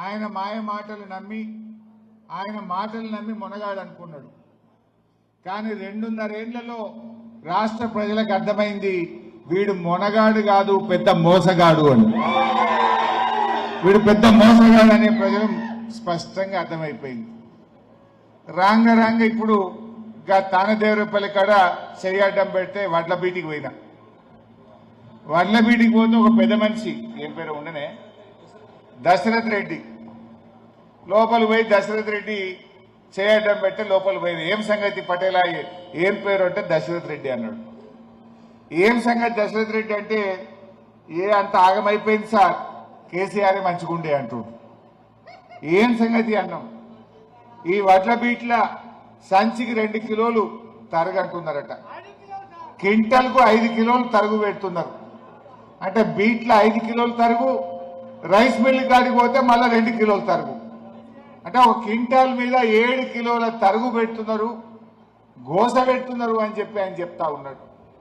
ఆయన మాయ మాటలు నమ్మి మొనగాడు అనుకున్నాడు. కానీ 2.5 ఏళ్లలో రాష్ట్ర ప్రజలకు అర్థమైంది వీడు మొనగాడు కాదు, పెద్ద మోసగాడు అని. వీడు పెద్ద మోసగాడు అనే ప్రజలు స్పష్టంగా అర్థమైపోయింది. రాంగ ఇప్పుడు తానదేవరపల్లి కాడ చెయ్యడ్డం పెడితే వడ్ల బీటికి పోయినా. వడ్ల బీటికి పోతే ఒక పెద్ద మనిషి, ఏం పేరు ఉండనే, దశరథ్ రెడ్డి లోపల పోయి దశరథ్ రెడ్డి చేయడం పెడితే లోపల పోయింది. ఏం సంగతి పటేలా, ఏం పేరు అంటే దశరథ్ రెడ్డి అన్నాడు. ఏం సంగతి దశరథ్ రెడ్డి అంటే, అంత ఆగమైపోయింది సార్, కేసీఆర్ మంచిగుండే అంటుడు. ఏం సంగతి అన్నాం. ఈ వడ్ల బీట్ల సంచికి 2 కిలోలు తరుగు అంటున్నారట, క్వింటల్కు 5 కిలోలు తరుగు పెడుతున్నారు. అంటే బీట్ల 5 కిలోలు తరుగు, రైస్ మిల్ కాడికి పోతే మళ్ళీ 2 కిలోలు తరుగు. అంటే ఒక క్వింటాల్ మీద 7 కిలోల తరుగు పెడుతున్నారు, గోస పెడుతున్నారు అని చెప్పి ఆయన చెప్తా ఉన్నాడు.